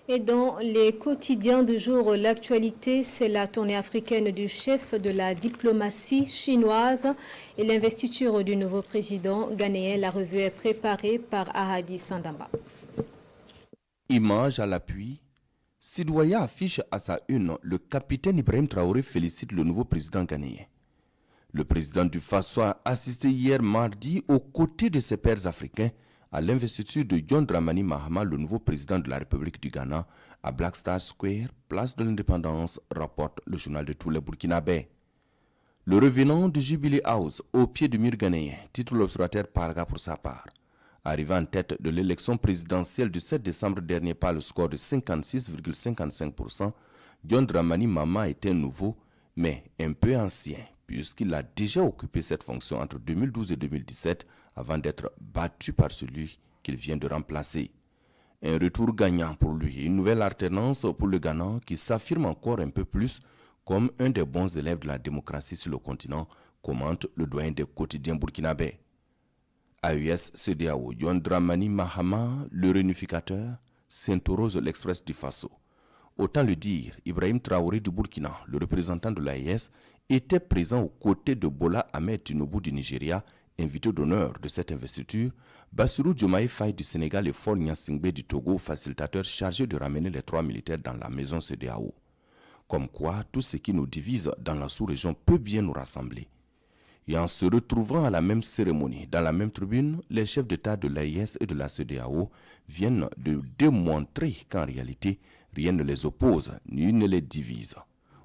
Et dans les quotidiens du jour, l'actualité, c'est la tournée africaine du chef de la diplomatie chinoise et l'investiture du nouveau président ghanéen. La revue est préparée par Ahadi Sandamba. Image à l'appui, Sidouaya affiche à sa une, le capitaine Ibrahim Traoré félicite le nouveau président ghanéen. Le président du Faso a assisté hier mardi aux côtés de ses pairs africains à l'investiture de John Dramani Mahama, le nouveau président de la République du Ghana, à Black Star Square, place de l'Indépendance, rapporte le journal de tous les Burkinabés. Le revenant de Jubilee House, au pied du mur ghanéen, titre l'observateur Parga pour sa part. Arrivé en tête de l'élection présidentielle du 7 décembre dernier par le score de 56,55%, John Dramani Mahama était nouveau, mais un peu ancien, puisqu'il a déjà occupé cette fonction entre 2012 et 2017 avant d'être battu par celui qu'il vient de remplacer. Un retour gagnant pour lui, une nouvelle alternance pour le Ghana qui s'affirme encore un peu plus comme un des bons élèves de la démocratie sur le continent, commente le doyen des quotidiens burkinabés. AES CEDEAO, John Dramani Mahama, le réunificateur, s'interroge l'Express du Faso. Autant le dire, Ibrahim Traoré du Burkina, le représentant de l'AES, était présent aux côtés de Bola Ahmed Tinubu du Nigeria, invité d'honneur de cette investiture, Bassirou Diomaye Faye du Sénégal et Faure Gnassingbé du Togo, facilitateur chargé de ramener les trois militaires dans la maison CEDEAO. Comme quoi, tout ce qui nous divise dans la sous-région peut bien nous rassembler. Et en se retrouvant à la même cérémonie, dans la même tribune, les chefs d'État de l'AES et de la CEDEAO viennent de démontrer qu'en réalité, rien ne les oppose ni ne les divise.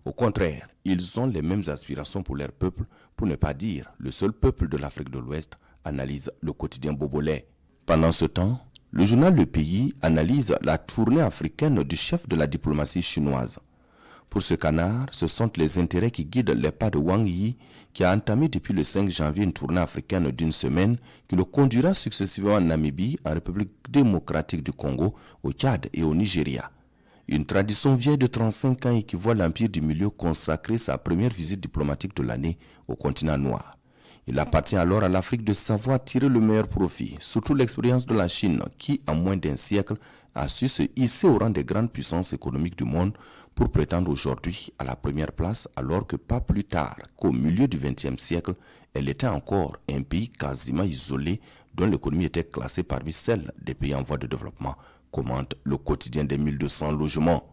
Au contraire, ils ont les mêmes aspirations pour leur peuple, pour ne pas dire le seul peuple de l'Afrique de l'Ouest, analyse le quotidien Bobolais. Pendant ce temps, le journal Le Pays analyse la tournée africaine du chef de la diplomatie chinoise. Pour ce canard, ce sont les intérêts qui guident les pas de Wang Yi, qui a entamé depuis le 5 janvier une tournée africaine d'une semaine qui le conduira successivement en Namibie, en République démocratique du Congo, au Tchad et au Nigeria. Une tradition vieille de 35 ans et qui voit l'Empire du Milieu consacrer sa première visite diplomatique de l'année au continent noir. Il appartient alors à l'Afrique de savoir tirer le meilleur profit, surtout l'expérience de la Chine qui, en moins d'un siècle, a su se hisser au rang des grandes puissances économiques du monde pour prétendre aujourd'hui à la première place alors que pas plus tard qu'au milieu du XXe siècle, elle était encore un pays quasiment isolé dont l'économie était classée parmi celles des pays en voie de développement, commente le quotidien des 1200 logements.